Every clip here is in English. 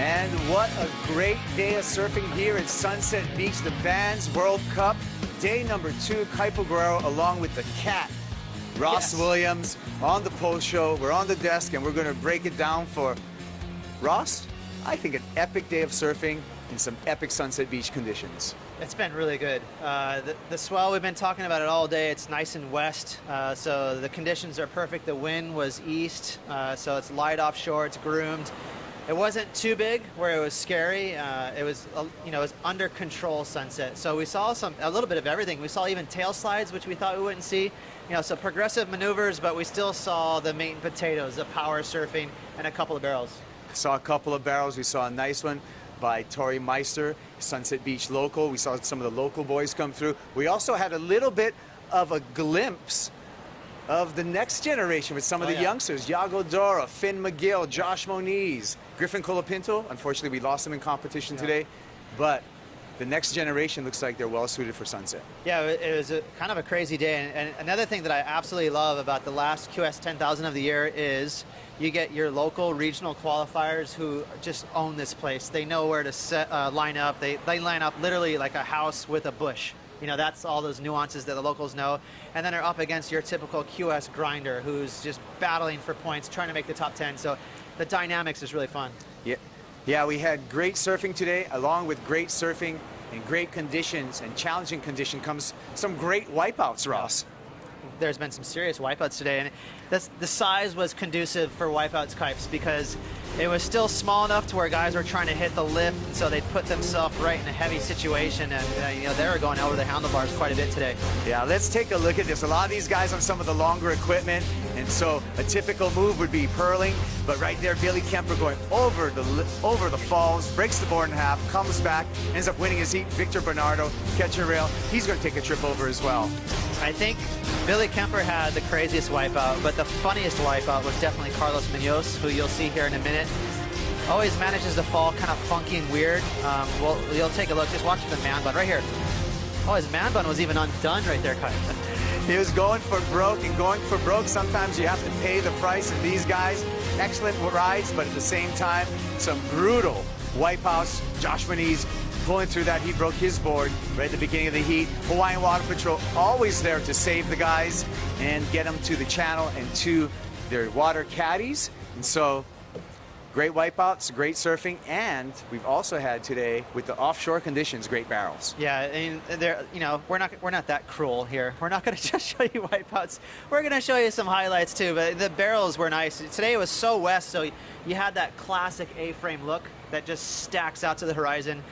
And what a great day of surfing here at Sunset Beach, the Vans World Cup. Day number 2, Kaipo Guerrero along with the cat, Ross Williams, on the post show. We're on the desk and we're going to break it down for Ross. I think an epic day of surfing in some epic Sunset Beach conditions. It's been really good. The swell, we've been talking about it all day. It's nice and west, so the conditions are perfect. The wind was east, so it's light offshore, it's groomed. It wasn't too big where it was scary. It was, it was under control sunset. So we saw a little bit of everything. We saw even tail slides, which we thought we wouldn't see. So progressive maneuvers, but we still saw the meat and potatoes, the power surfing, and a couple of barrels. Saw a couple of barrels. We saw a nice one by Tori Meister, Sunset Beach local. We saw some of the local boys come through. We also had a little bit of a glimpse of the next generation with some of the youngsters. Yago Dora, Finn McGill, Josh Moniz, Griffin Colapinto. Unfortunately, we lost him in competition today, but the next generation looks like they're well suited for Sunset. Yeah, it was kind of a crazy day. And another thing that I absolutely love about the last QS 10,000 of the year is you get your local regional qualifiers who just own this place. They know where to line up. They line up literally like a house with a bush. That's all those nuances that the locals know. And then they're up against your typical QS grinder who's just battling for points, trying to make the top 10. So the dynamics is really fun. Yeah, we had great surfing today. Along with great surfing and great conditions and challenging condition comes some great wipeouts, Ross. There's been some serious wipeouts today, and the size was conducive for wipeouts Kipes because it was still small enough to where guys were trying to hit the lift, and so they'd put themselves right in a heavy situation, and they were going over the handlebars quite a bit today. Yeah, let's take a look at this. A lot of these guys on some of the longer equipment, and so a typical move would be purling, but right there, Billy Kemper going over the falls, breaks the board in half, comes back, ends up winning his heat. Victor Bernardo, catch and rail. He's going to take a trip over as well. I think Billy Kemper had the craziest wipeout, but the funniest wipeout was definitely Carlos Munoz, who you'll see here in a minute. Always manages to fall kind of funky and weird. Well, you'll take a look. Just watch the man bun right here. Oh, his man bun was even undone right there, Kyle. He was going for broke, and going for broke, sometimes you have to pay the price. And these guys, excellent rides, but at the same time, some brutal wipeouts. Josh Moniz pulling through that. He broke his board right at the beginning of the heat. Hawaiian Water Patrol always there to save the guys and get them to the channel and to their water caddies. And so great wipeouts, great surfing, and we've also had today, with the offshore conditions, great barrels. Yeah, and we're not that cruel here. We're not going to just show you wipeouts. We're going to show you some highlights too. But the barrels were nice. Today it was so west, so you had that classic A-frame look that just stacks out to the horizon.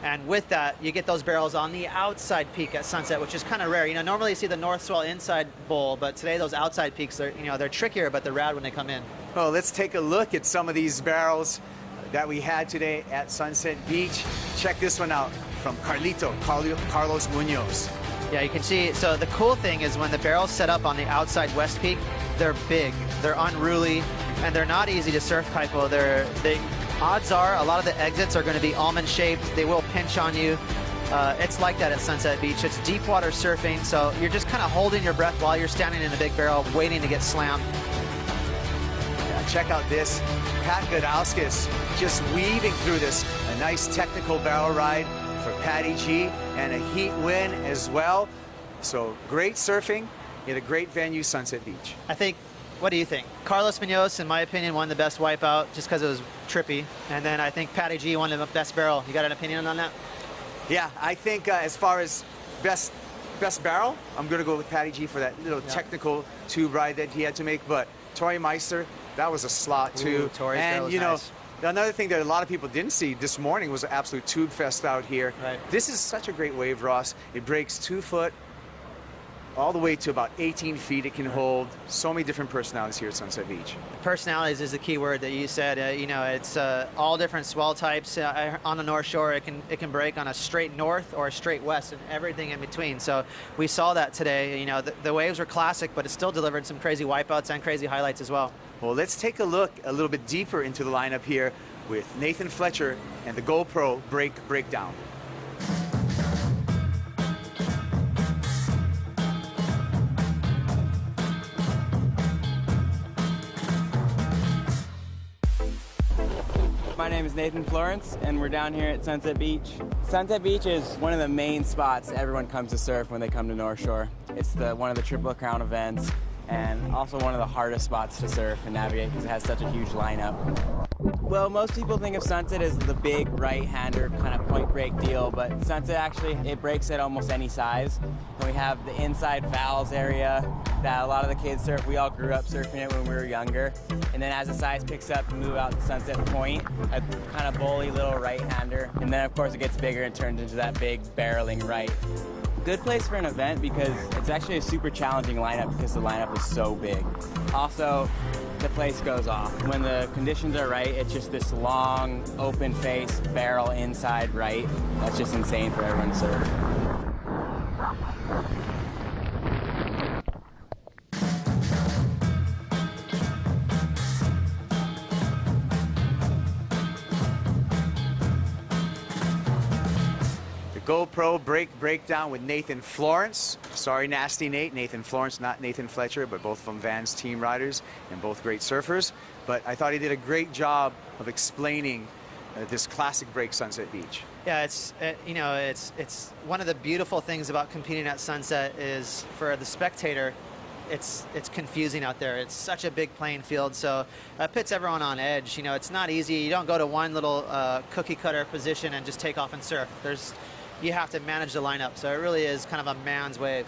And with that, you get those barrels on the outside peak at sunset, which is kind of rare. Normally you see the north swell inside bowl, but today those outside peaks, they're trickier, but they're rad when they come in. Well, let's take a look at some of these barrels that we had today at Sunset Beach. Check this one out from Carlos Munoz. Yeah, you can see, so the cool thing is when the barrels set up on the outside west peak, they're big, they're unruly, and they're not easy to surf, Kaipo. Odds are a lot of the exits are going to be almond-shaped. They will pinch on you. It's like that at Sunset Beach. It's deep water surfing, so you're just kind of holding your breath while you're standing in the big barrel, waiting to get slammed. Yeah, check out this. Pat Gudauskas just weaving through this. A nice technical barrel ride for Patty G, and a heat win as well. So great surfing in a great venue, Sunset Beach. What do you think? Carlos Munoz, in my opinion, won the best wipeout just because it was trippy. And then I think Patty G won the best barrel. You got an opinion on that? Yeah, I think as far as best barrel, I'm going to go with Patty G for that little technical tube ride that he had to make. But Tori Meister, that was a slot too. Tori's barrel was nice. Another thing that a lot of people didn't see this morning was an absolute tube fest out here. Right. This is such a great wave, Ross. It breaks 2 foot all the way to about 18 feet. It can hold so many different personalities here at Sunset Beach. Personalities is the key word that you said. It's all different swell types. On the North Shore, it can break on a straight north or a straight west and everything in between. So we saw that today. The waves were classic, but it still delivered some crazy wipeouts and crazy highlights as well. Well, let's take a look a little bit deeper into the lineup here with Nathan Fletcher and the GoPro breakdown. My name is Nathan Florence, and we're down here at Sunset Beach. Sunset Beach is one of the main spots everyone comes to surf when they come to North Shore. It's one of the Triple Crown events, and also one of the hardest spots to surf and navigate because it has such a huge lineup. Well, most people think of Sunset as the big right-hander kind of point break deal, but Sunset actually, it breaks at almost any size. And we have the inside valves area that a lot of the kids surf. We all grew up surfing it when we were younger. And then as the size picks up, we move out to Sunset Point, a kind of bully little right-hander. And then of course it gets bigger and turns into that big barreling right. Good place for an event because it's actually a super challenging lineup because the lineup is so big. Also, the place goes off. When the conditions are right, it's just this long, open face, barrel inside right. That's just insane for everyone to surf. GoPro breakdown with Nathan Florence. Sorry, Nasty Nate. Nathan Florence, not Nathan Fletcher, but both from Vans team riders and both great surfers. But I thought he did a great job of explaining this classic break, Sunset Beach. Yeah, it's one of the beautiful things about competing at Sunset is for the spectator, it's confusing out there. It's such a big playing field, so it puts everyone on edge. You know, it's not easy. You don't go to one little cookie cutter position and just take off and surf. You have to manage the lineup, so it really is kind of a man's wave.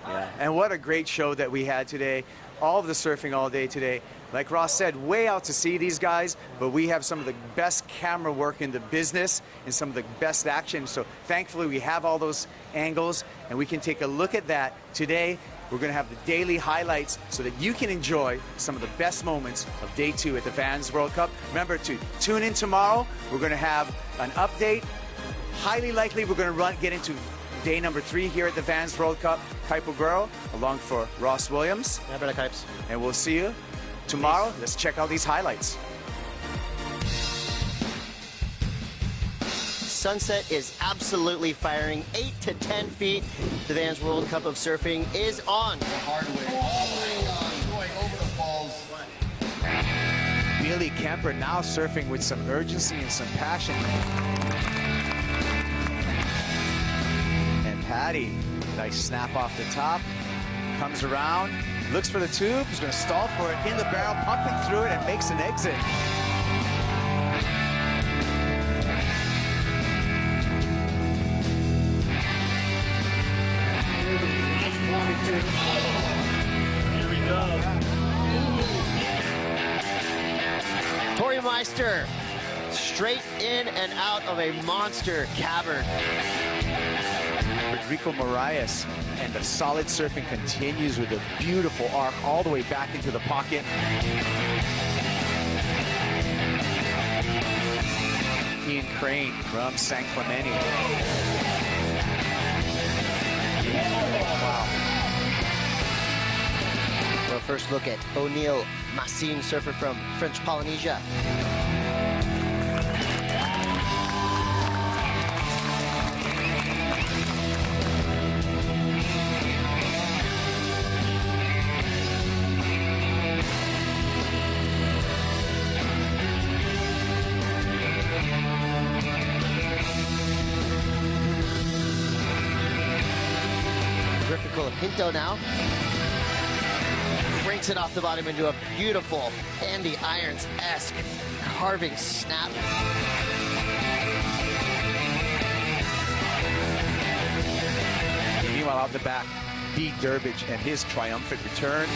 Yeah, and what a great show that we had today. All of the surfing all day today. Like Ross said, way out to sea, these guys, but we have some of the best camera work in the business and some of the best action. So thankfully we have all those angles and we can take a look at that. Today, we're gonna have the daily highlights so that you can enjoy some of the best moments of day 2 at the Vans World Cup. Remember to tune in tomorrow. We're gonna have an update. Highly likely we're going to get into day number 3 here at the Vans World Cup. Kaipo Guerrero along for Ross Williams. Yeah, better Kipes. And we'll see you tomorrow. Peace. Let's check out these highlights. Sunset is absolutely firing 8 to 10 feet. The Vans World Cup of Surfing is on. The hard way. Oh my God, going over the falls. Billy Kemper now surfing with some urgency and some passion. Patty, nice snap off the top, comes around, looks for the tube, he's going to stall for it in the barrel, pumping through it and makes an exit. Here we go. Tori Meister, straight in and out of a monster cavern. Rodrigo Moraes, and the solid surfing continues with a beautiful arc all the way back into the pocket. Ian Crane from San Clemente. Wow. Well, first look at O'Neill Massine, surfer from French Polynesia. Pinto now cranks it off the bottom into a beautiful Andy Irons-esque carving snap. Meanwhile, out the back, Pete Durbridge and his triumphant return.